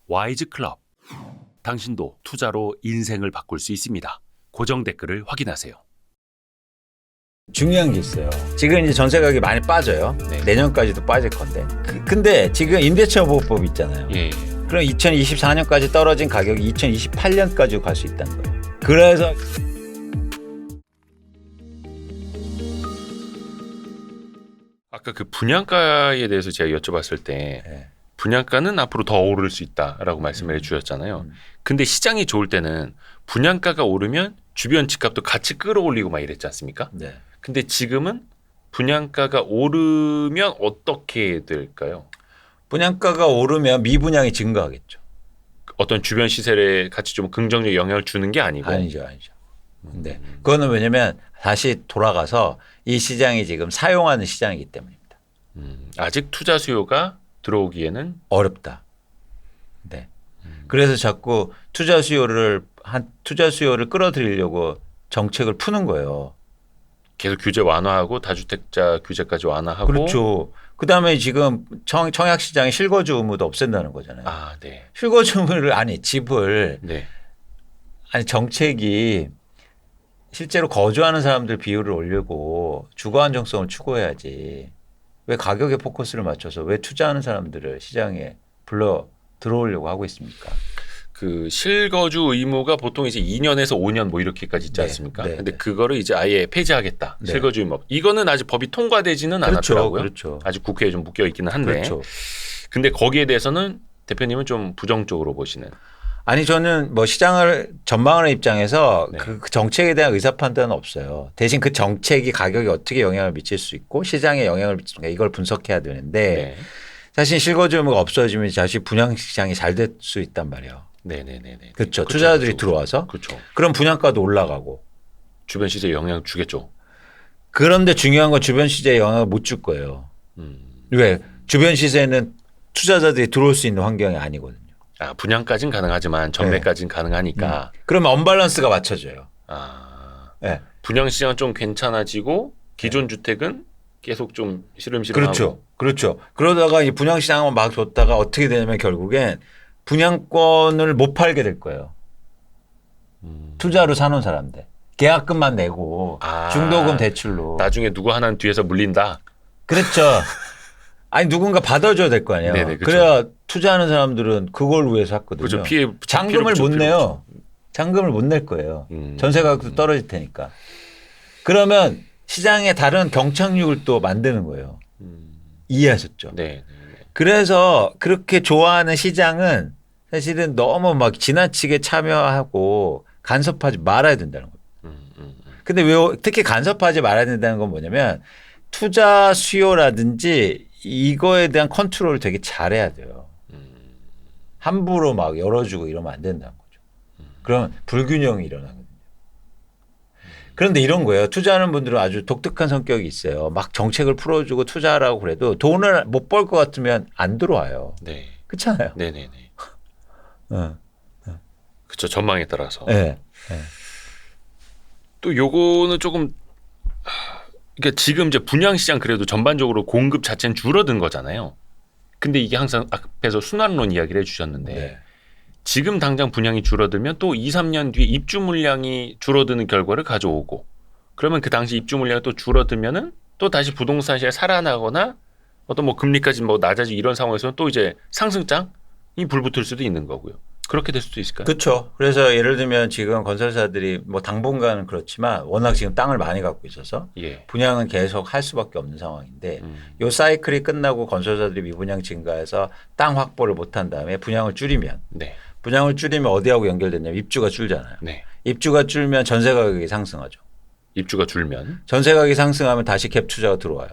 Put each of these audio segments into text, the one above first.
와이즈 클럽. 당신도 투자로 인생을 바꿀 수 있습니다. 고정 댓글을 확인하세요. 중요한 게 있어요. 지금 이제 전세 가격이 많이 빠져요. 네. 내년까지도 빠질 건데. 근데 지금 임대차 보호법 있잖아요. 예. 그럼 2024년까지 떨어진 가격이 2028년까지 갈 수 있다는 거예요. 그래서 아까 그 분양가에 대해서 제가 여쭤봤을 때 네. 분양가는 앞으로 더 오를 수 있다라고 말씀을 해주셨잖아요. 근데 시장이 좋을 때는 분양가가 오르면 주변 집값도 같이 끌어올리고 막 이랬지 않습니까? 네. 근데 지금은 분양가가 오르면 어떻게 될까요? 분양가가 오르면 미분양이 증가하겠죠. 어떤 주변 시세에 같이 좀 긍정적 영향을 주는 게 아니고. 아니죠. 네. 그거는 왜냐면 다시 돌아가서 이 시장이 지금 사용하는 시장이기 때문입니다. 아직 투자 수요가 들어오기에는 어렵다. 네. 그래서 자꾸 투자 수요를 끌어들이려고 정책을 푸는 거예요. 계속 규제 완화하고 다주택자 규제까지 완화하고. 그렇죠. 그다음에 지금 청약 시장에 실거주 의무도 없앤다는 거잖아요. 아, 네. 실거주 의무를 집을 네. 정책이 실제로 거주하는 사람들 비율을 올리고 주거 안정성을 추구해야지. 왜 가격에 포커스를 맞춰서 왜 투자하는 사람들을 시장에 불러 들어오려고 하고 있습니까? 그 실거주 의무가 보통 이제 2년에서 5년 뭐 이렇게까지 있지 네, 않습니까? 네, 근데 네. 그거를 이제 아예 폐지하겠다. 네. 실거주 의무. 이거는 아직 법이 통과되지는 그렇죠, 않았더라고요. 그렇죠. 아직 국회에 좀 묶여 있기는 한데. 그렇죠. 근데 거기에 대해서는 대표님은 좀 부정적으로 보시는. 아니 저는 뭐 시장을 전망하는 입장에서 네. 그 정책에 대한 의사 판단은 없어요. 대신 그 정책이 가격에 어떻게 영향을 미칠 수 있고 시장에 영향을 미치는가 이걸 분석해야 되는데 네. 사실 실거주 의무가 없어지면 다시 분양 시장이 잘 될 수 있단 말이에요. 네네네네. 그렇죠. 투자자들이 들어와서 그렇죠. 그럼 분양가도 올라가고. 주변 시세에 영향 주겠죠. 그런데 중요한 건 주변 시세에 영향을 못 줄 거예요. 왜? 주변 시세는 투자자들이 들어올 수 있는 환경이 아니거든요. 아, 분양까지는 가능하지만 전매까지는 가능하니까. 그러면 언밸런스가 맞춰져요. 아, 네. 분양 시장은 좀 괜찮아지고 기존 주택은 계속 좀 시름시름하고. 그렇죠. 그렇죠. 그러다가 이 분양 시장을 막 줬다가 어떻게 되냐면 결국엔 분양권을 못 팔게 될 거예요. 투자로 사놓은 사람들. 계약금만 내고 아, 중도금 대출로. 나중에 누구 하나는 뒤에서 물린다. 그렇죠. 아니 누군가 받아줘야 될 거 아니에요. 네네, 그렇죠. 그래야 투자하는 사람들은 그걸 위해서 샀거든요. 그렇죠. 피해 잔금을 피해를 못 줄 내요. 잔금을 못 낼 거예요. 음. 전세 가격도 떨어질 테니까. 그러면 시장에 다른 경착륙을 또 만드는 거예요. 이해하셨죠? 네. 네. 그래서 그렇게 좋아하는 시장은 사실은 너무 막 지나치게 참여하고 간섭하지 말아야 된다는 거예요. 근데 왜 특히 간섭하지 말아야 된다는 건 뭐냐면 투자 수요라든지 이거에 대한 컨트롤을 되게 잘해야 돼요. 함부로 막 열어주고 이러면 안 된다는 거죠. 그러면 불균형이 일어나거든요. 그런데 이런 거예요. 투자하는 분들은 아주 독특한 성격이 있어요. 막 정책을 풀어주고 투자하라고 그래도 돈을 못 벌 것 같으면 안 들어와요. 네. 그렇잖아요. 네네네. 네. 그렇죠. 전망에 따라서. 네. 또 요거는 조금 그러니까 지금 이제 분양 시장 그래도 전반적으로 공급 자체는 줄어든 거잖아요. 근데 이게 항상 앞에서 순환론 이야기를 해주셨는데 네. 지금 당장 분양이 줄어들면 또 2, 3년 뒤에 입주 물량이 줄어드는 결과를 가져오고 그러면 그 당시 입주 물량이 또 줄어들면은 또 다시 부동산 시장이 살아나거나 어떤 뭐 금리까지 뭐 낮아지고 이런 상황에서는 또 이제 상승장이 불붙을 수도 있는 거고요. 그렇게 될 수도 있을까요? 그렇죠. 그래서 예를 들면 지금 건설사들이 뭐 당분간은 그렇지만 워낙 지금 땅을 많이 갖고 있어서 예. 분양은 계속 할 수밖에 없는 상황인데 요 사이클이 끝나고 건설사들이 미분양 증가해서 땅 확보를 못한 다음에 분양을 줄이면 네. 분양을 줄이면 어디하고 연결되냐면 입주가 줄잖아요. 네. 입주가 줄면 전세 가격이 상승하죠. 입주가 줄면 전세 가격이 상승하면 다시 갭 투자가 들어와요.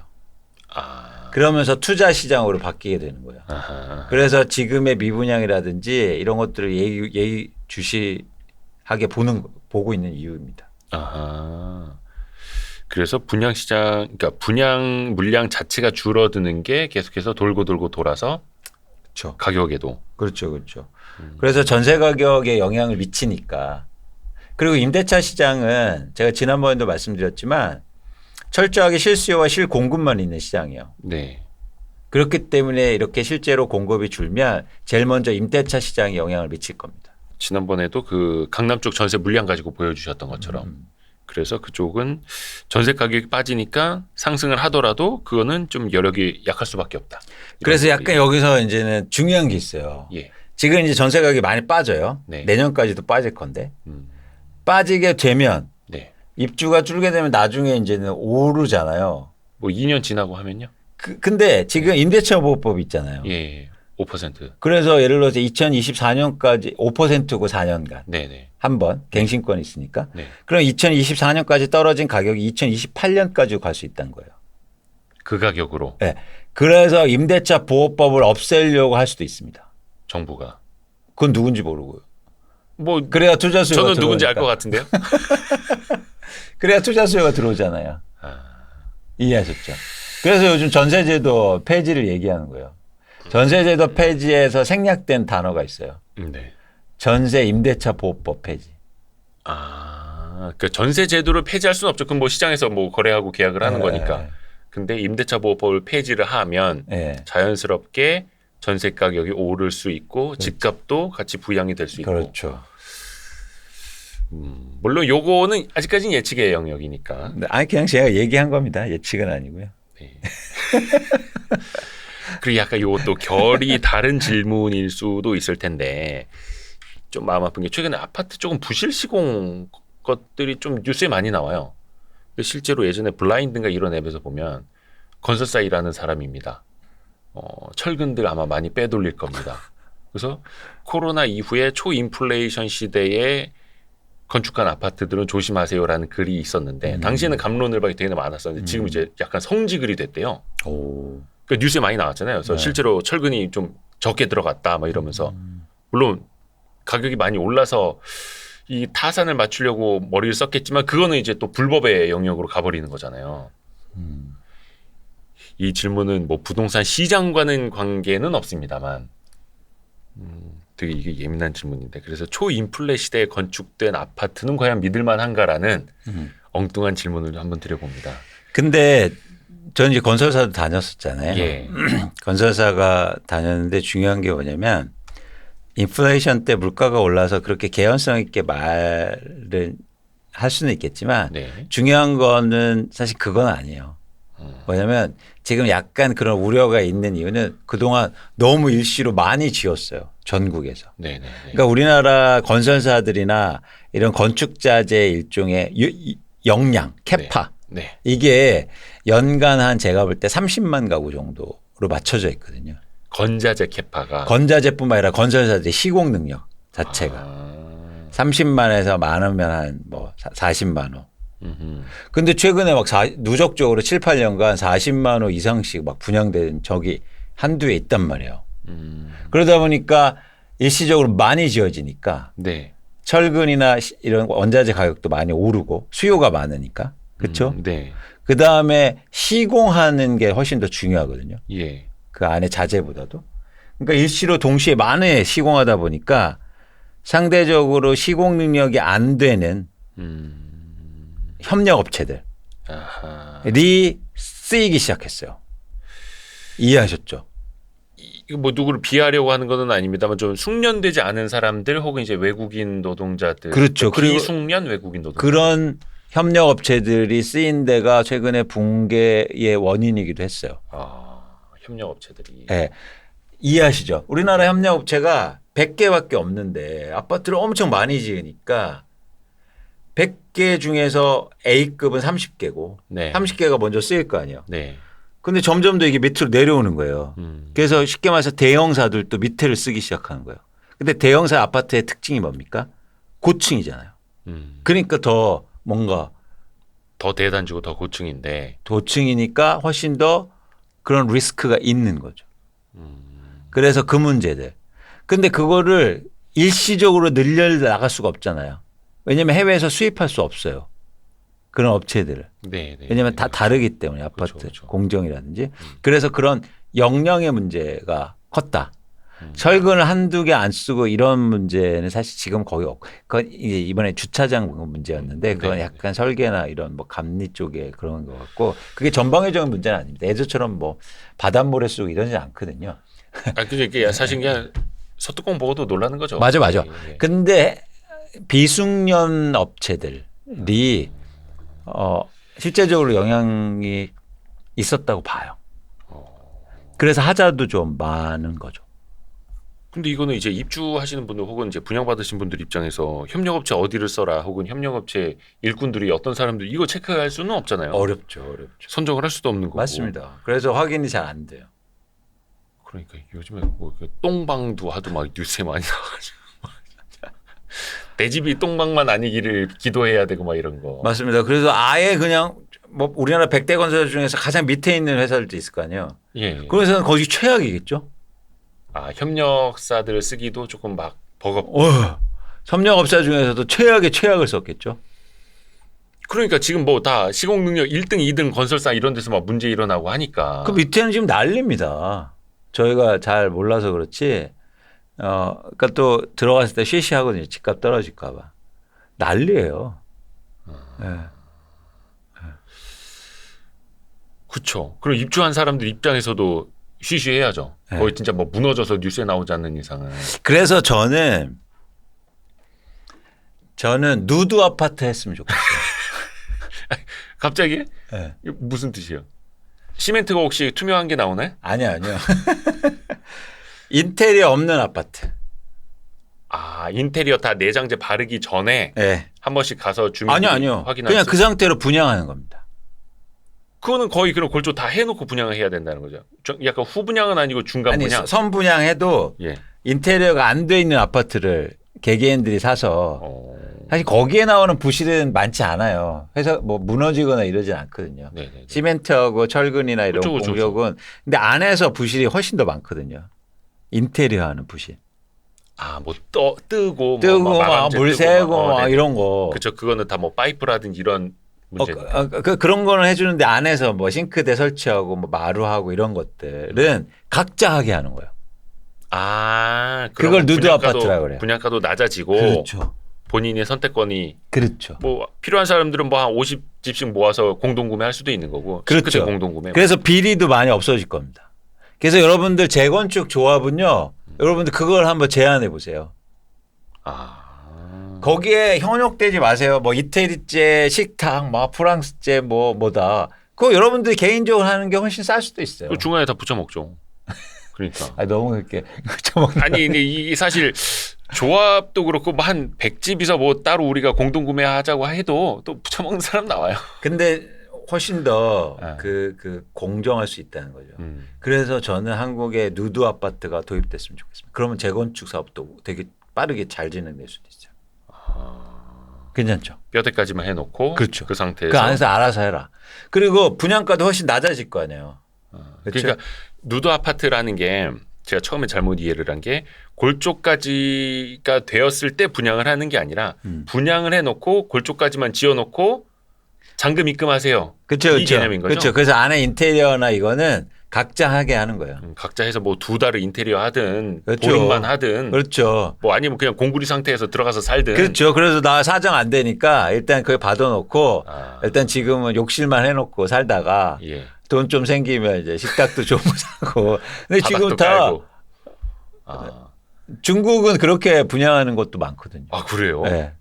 아. 그러면서 투자 시장으로 바뀌게 되는 거예요. 아하. 그래서 지금의 미분양이라든지 이런 것들을 예의주시하게 보고 있는 이유입니다. 아하. 그래서 분양 시장, 그러니까 분양 물량 자체가 줄어드는 게 계속해서 돌고 돌아서 그렇죠. 가격에도. 그렇죠. 그렇죠. 그래서 전세 가격에 영향을 미치니까. 그리고 임대차 시장은 제가 지난번에도 말씀드렸지만 철저하게 실수요와 실공급만 있는 시장이에요. 네. 그렇기 때문에 이렇게 실제로 공급이 줄면 제일 먼저 임대차 시장에 영향을 미칠 겁니다. 지난번에도 그 강남 쪽 전세 물량 가지고 보여주셨던 것처럼 그래서 그쪽은 전세 가격이 빠지니까 상승을 하더라도 그거는 좀 여력이 약할 수밖에 없다. 그래서 약간 여기서 이제는 중요한 게 있어요. 예. 지금 이제 전세 가격이 많이 빠져요. 네. 내년까지도 빠질 건데 빠지게 되면 네. 입주가 줄게 되면 나중에 이제는 오르잖아요. 뭐 2년 지나고 하면요. 근데 지금 임대차 보호법 있잖아요. 예. 5%. 그래서 예를 들어서 2024년까지 5%고 4년간 네네. 한 번 갱신권이 있으니까 네. 그럼 2024년까지 떨어진 가격이 2028년까지 갈 수 있다는 거예요. 그 가격으로 네. 그래서 임대차 보호법을 없애려고 할 수도 있습니다. 정부가. 그건 누군지 모르고요. 뭐 그래야 투자 수요가 저는 누군지 알 것 들어오니까. 같은데요. 그래야 투자 수요가 들어오잖아요. 아, 이해하셨죠? 그래서 요즘 전세제도 폐지를 얘기하는 거예요. 전세제도 폐지에서 생략된 단어가 있어요. 네. 전세 임대차 보호법 폐지. 그 전세 제도를 폐지할 수는 없죠. 그럼 뭐 시장에서 뭐 거래하고 계약을 하는 네. 거니까. 근데 임대차 보호법을 폐지를 하면 네. 자연스럽게 전세 가격이 오를 수 있고 집값도 같이 부양이 될 수 있고. 그렇죠. 물론 요거는 아직까지는 예측의 영역이니까. 아니 그냥 제가 얘기한 겁니다. 예측은 아니고요. 네. 그리고 약간 요것도 결이 다른 질문일 수도 있을 텐데 좀 마음 아픈 게 최근에 아파트 조금 부실 시공 것들이 좀 뉴스에 많이 나와요. 근데 실제로 예전에 블라인드인가 이런 앱에서 보면 건설사 일하는 사람입니다. 철근들 아마 많이 빼돌릴 겁니다. 그래서 코로나 이후에 초인플레이션 시대에 건축한 아파트들은 조심하세요라는 글이 있었는데 당시에는 갑론을박이 되게 많았었는데 지금 이제 약간 성지글이 됐대요. 오. 그 뉴스에 많이 나왔잖아요. 그래서 네. 실제로 철근이 좀 적게 들어갔다 막 이러면서 물론 가격이 많이 올라서 이 타산을 맞추려고 머리를 썼겠지만 그거는 이제 또 불법의 영역으로 가버리는 거잖아요. 이 질문은 뭐 부동산 시장과는 관계는 없습니다만 되게 이게 예민한 질문인데 그래서 초인플레 시대에 건축된 아파트는 과연 믿을만한가라는 엉뚱한 질문을 한번 드려봅니다. 근데 저는 이제 건설사도 다녔었잖아요. 예. 건설사가 다녔는데 중요한 게 뭐냐면 인플레이션 때 물가가 올라서 그렇게 개연성 있게 말을 할 수는 있겠지만 네. 중요한 거는 사실 그건 아니에요. 뭐냐면 지금 약간 그런 우려가 있는 이유는 그동안 너무 일시로 많이 지었어요. 전국에서. 네, 네. 그러니까 우리나라 건설사들이나 이런 건축자재 일종의 역량, 캐파 네. 이게 연간 한 제가 볼 때 30만 가구 정도로 맞춰져 있거든요. 건자재 캐파가 건자재뿐만 아니라 건설사들의 시공 능력 자체가 30만에서 많으면 한 뭐 40만 호. 근데 최근에 막 누적적으로 7, 8년간 40만 호 이상씩 막 분양된 적이 한두에 있단 말이에요. 그러다 보니까 일시적으로 많이 지어지니까 네. 철근이나 이런 원자재 가격도 많이 오르고 수요가 많으니까. 그렇죠? 네. 그다음에 시공하는 게 훨씬 더 중요하거든요. 예. 그 안에 자재보다도. 그러니까 일시로 동시에 많이 시공하다 보니까 상대적으로 시공 능력이 안 되는 협력업체들이 아하. 쓰이기 시작했어요. 이해하셨죠? 이거 뭐 누구를 비하려고 하는 건 아닙니다만 좀 숙련되지 않은 사람들 혹은 이제 외국인 노동자들. 그렇죠. 그리고 비숙련 외국인 노동자. 그런 협력업체들이 쓰인 데가 최근에 붕괴의 원인이기도 했어요. 협력업체들이. 네. 이해하시죠? 우리나라 협력업체가 100개밖에 없는데 아파트를 엄청 많이 지으니까 100개 중에서 A급은 30개고 네. 30개가 먼저 쓰일 거 아니에요. 네. 근데 점점 더 이게 밑으로 내려오는 거예요. 그래서 쉽게 말해서 대형사들도 밑에를 쓰기 시작하는 거예요. 근데 대형사 아파트의 특징이 뭡니까? 고층이잖아요. 그러니까 더 뭔가 더 대단지고 더 고층인데. 도층이니까 훨씬 더 그런 리스크가 있는 거죠. 그래서 그 문제들. 근데 그거를 일시적으로 늘려 나갈 수가 없잖아요. 왜냐하면 해외에서 수입할 수 없어요. 그런 업체들을. 네, 네. 왜냐하면 다 다르기 때문에 아파트 그렇죠. 공정이라든지. 그래서 그런 역량의 문제가 컸다. 철근을 한두 개 안 쓰고 이런 문제는 사실 지금 거의 없고 그건 이제 이번에 주차장 문제였는데 그건 네. 약간 설계나 이런 뭐 감리 쪽에 그런 것 같고 그게 전방위적인 문제는 아닙니다. 예전처럼 뭐 바닷물에 쓰고 이러지 않거든요. 근데 이게 사실 그냥 서뚜껑 보고도 놀라는 거죠. 맞아. 예. 근데 비숙련 업체들이 실제적으로 영향이 있었다고 봐요. 그래서 하자도 좀 많은 거죠. 근데 이거는 이제 입주하시는 분들 혹은 이제 분양받으신 분들 입장에서 협력업체 어디를 써라 혹은 협력업체 일꾼들이 어떤 사람들 이거 체크할 수는 없잖아요. 어렵죠. 선정을 할 수도 없는 거고. 맞습니다. 그래서 확인이 잘 안 돼요. 그러니까 요즘에 뭐 똥방도 하도 막 뉴스에 많이 나와가지고 내 집이 똥방만 아니기를 기도해야 되고 막 이런 거. 맞습니다. 그래서 아예 그냥 뭐 우리나라 100대 건설 중에서 가장 밑에 있는 회사들도 있을 거 아니에요. 예. 그래서 거기 최악이겠죠. 협력사들을 쓰기도 조금 막 버겁고. 협력업사 중에서도 최악의 최악을 썼겠죠. 그러니까 지금 뭐 다 시공 능력 1등, 2등 건설사 이런 데서 막 문제 일어나고 하니까. 그 밑에는 지금 난립니다. 저희가 잘 몰라서 그렇지. 그러니까 또 들어갔을 때 쉬쉬하거든요. 집값 떨어질까 봐. 난리예요. 네. 그렇죠. 그럼 입주한 사람들 입장에서도 쉬쉬해야죠. 네. 거의 진짜 뭐 무너져서 뉴스에 나오지 않는 이상은. 그래서 저는 누드 아파트 했으면 좋겠어요. 갑자기? 네. 이거 무슨 뜻이에요? 시멘트가 혹시 투명한 게 나오나요? 아니요. 인테리어 없는 아파트. 인테리어 다 내장재 바르기 전에 네. 한 번씩 가서 주민 아니요. 확인할 그냥 수 그 상태로 분양하는 겁니다. 그거는 거의 그런 골조 다 해놓고 분양을 해야 된다는 거죠. 약간 후분양은 아니고 중간 아니 분양. 선분양해도 예. 인테리어가 안 돼 있는 아파트를 개개인들이 사서 사실 거기에 나오는 부실은 많지 않아요. 회사 뭐 무너지거나 이러진 않거든요. 네네네. 시멘트하고 철근이나 이런 그쵸. 공격은 근데 안에서 부실이 훨씬 더 많거든요. 인테리어 하는 부실. 뭐 뜨고 뜨고 막 물 새고 막 네네. 이런 거. 그렇죠. 그거는 다 뭐 파이프라든지 이런 문제. 그런 거는 해주는데 안에서 뭐 싱크대 설치하고 뭐 마루하고 이런 것들은 각자 하게 하는 거예요. 그걸 누드 아파트라고 그래요. 분양가도 낮아지고 그렇죠. 본인의 선택권이 그렇죠. 뭐 필요한 사람들은 뭐 한 50집씩 모아서 공동구매할 수도 있는 거고. 그렇죠. 싱크대 공동구매. 그래서 비리도 많이 없어질 겁니다. 그래서 여러분들 재건축 조합은요. 여러분들 그걸 한번 제안해 보세요. 거기에 현혹되지 마세요. 뭐 이태리제 식탁, 뭐 프랑스제 뭐다. 그거 여러분들이 개인적으로 하는 게 훨씬 쌀 수도 있어요. 그 중간에 다 붙여 먹죠. 그러니까. 너무 그렇게 아니 근데 이 사실 조합도 그렇고 뭐 한 100집이서 뭐 따로 우리가 공동구매하자고 해도 또 붙여먹는 사람 나와요. 근데 훨씬 더 네. 그 공정할 수 있다는 거죠. 그래서 저는 한국에 누드 아파트가 도입됐으면 좋겠습니다. 그러면 재건축 사업도 되게 빠르게 잘 진행될 수도 있어요. 괜찮죠? 뼈대까지만 해놓고 그렇죠. 그 상태에서 그 안에서 알아서 해라. 그리고 분양가도 훨씬 낮아질 거 아니에요. 그렇죠? 그러니까 누드 아파트라는 게 제가 처음에 잘못 이해를 한 게 골조까지가 되었을 때 분양을 하는 게 아니라 분양을 해놓고 골조까지만 지어놓고 잔금 입금하세요. 그렇죠, 이 개념인 거죠. 그렇죠. 그래서 안에 인테리어나 이거는 각자 하게 하는 거예요. 각자 해서 뭐 2달을 인테리어 하든 그렇죠. 보름만 하든 그렇죠. 뭐 아니면 그냥 공구리 상태에서 들어가서 살든 그렇죠. 그래서 나 사정 안 되니까 일단 그걸 받아놓고 일단 지금은 욕실만 해놓고 살다가 예. 돈 좀 생기면 이제 식탁도 좀 사고. 근데 지금 바닥도 다 깔고. 중국은 그렇게 분양하는 것도 많거든요. 그래요? 네.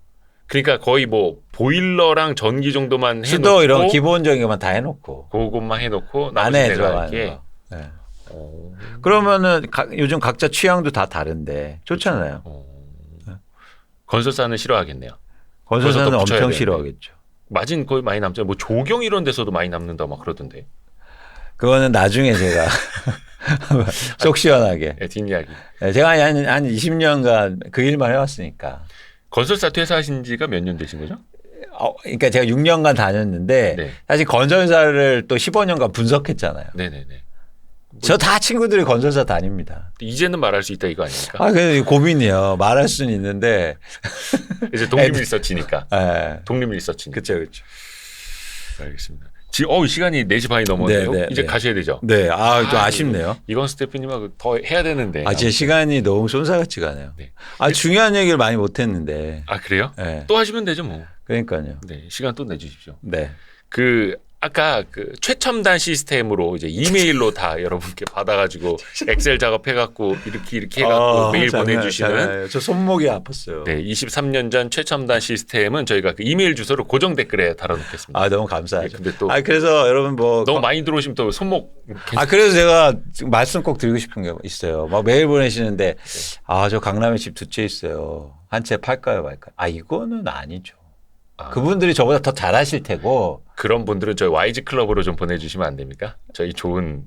그러니까 거의 뭐 보일러랑 전기 정도만 해놓고 수도 이런 기본적인 것만 다 해놓고 그것만 해놓고 나머지 안에 내가 들어가는 할게. 거. 네. 그러면은 요즘 각자 취향도 다 다른데 좋잖아요. 건설사는 싫어하겠네요. 건설사는 건설사 붙여야 엄청 되는데. 싫어하겠죠. 마진 거의 많이 남잖아요. 뭐 조경 이런 데서도 많이 남는다 막 그러던데. 그거는 나중에 제가 속 시원하게. 네, 뒷이야기. 제가 한 20년간 그 일만 해왔으니까. 건설사 퇴사하신 지가 몇 년 되신 거죠? 그러니까 제가 6년간 다녔는데 네. 사실 건설사를 또 15년간 분석했잖아요. 네네네. 저 다 친구들이 건설사 다닙니다. 이제는 말할 수 있다 이거 아닙니까? 그래서 고민이에요. 말할 수는 있는데. 이제 독립 리서치니까. 네. 독립 리서치니까. 그렇죠. 알겠습니다. 시간이 4시 반이 넘었네요. 네, 네, 이제 네. 가셔야 되죠. 네, 좀 아쉽네요. 이건수 대표님하고 더 해야 되는데. 제 시간이 너무 쏜살같이 가네요. 네. 중요한 얘기를 많이 못했는데. 아 그래요? 네. 또 하시면 되죠 뭐. 그러니까요. 네, 시간 또 내주십시오. 네. 아까 최첨단 시스템으로 이제 이메일로 다 여러분께 받아가지고 엑셀 작업해갖고 이렇게 해갖고 메일 보내주시는. 저 손목이 아팠어요. 네, 23년 전 최첨단 시스템은 저희가 그 이메일 주소를 고정 댓글에 달아놓겠습니다. 너무 감사하죠. 근데 또 그래서 여러분 너무 많이 들어오시면 또 손목. 그래서 제가 말씀 꼭 드리고 싶은 게 있어요. 막 메일 보내시는데 저 강남에 집 2채 있어요. 한 채 팔까요 말까요? 이거는 아니죠. 그분들이 저보다 더 잘하실 테고. 그런 분들은 저희 YG 클럽으로 좀 보내주시면 안 됩니까? 저희 좋은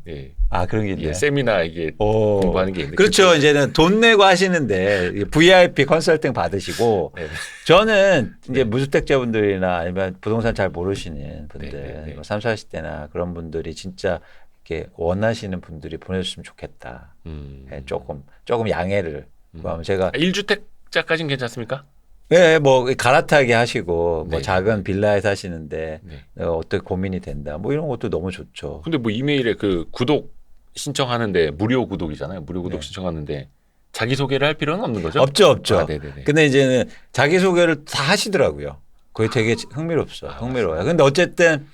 그런 게 있네요. 세미나 공부하는 게 있는데. 그렇죠. 이제는 돈 내고 하시는데 VIP 컨설팅 받으시고 네네. 저는 이제 무주택자분들이나 아니면 부동산 잘 모르시는 분들, 네네네. 뭐 30, 40대나 그런 분들이 진짜 이렇게 원하시는 분들이 보내주시면 좋겠다. 조금 양해를 구하면 제가 1주택자까지는 괜찮습니까? 네, 뭐 갈아타게 하시고 뭐 네. 작은 빌라에 사시는데 네. 어떻게 고민이 된다. 뭐 이런 것도 너무 좋죠. 근데 뭐 이메일에 구독 신청하는데 무료 구독이잖아요. 무료 구독 네. 신청하는데 자기 소개를 할 필요는 없는 거죠? 없죠. 네네네. 근데 이제는 자기 소개를 다 하시더라고요. 그게 되게 흥미로워요. 근데 어쨌든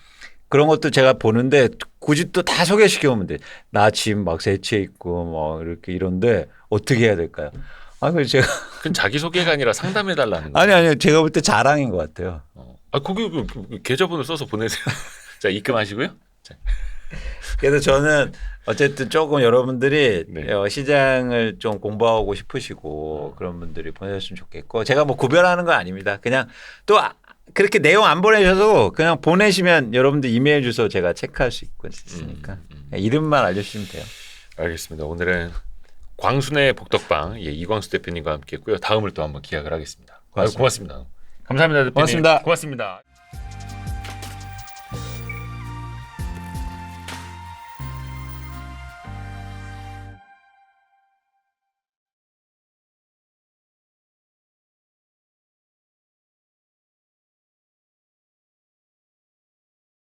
그런 것도 제가 보는데 굳이 또 다 소개시켜 오면 돼. 나 집 막 세 채 있고 뭐 이렇게 이런데 어떻게 해야 될까요? 그래서 제가 그건 자기 소개가 아니라 상담해 달라는 거예요. 아니요. 제가 볼 때 자랑인 것 같아요. 거기 계좌번호 써서 보내세요. 자, 입금하시고요. 자. 그래서 저는 어쨌든 조금 여러분들이 네. 시장을 좀 공부하고 싶으시고 그런 분들이 보내셨으면 좋겠고 제가 뭐 구별하는 건 아닙니다. 그냥 또 그렇게 내용 안 보내셔도 그냥 보내시면 여러분들 이메일 주소 제가 체크할 수 있으니까 이름만 알려주시면 돼요. 알겠습니다. 오늘은 광순의 복덕방 이광수 대표님과 함께했고요. 다음을 또 한번 기약을 하겠습니다. 고맙습니다. 감사합니다, 대표님. 고맙습니다. 고맙습니다.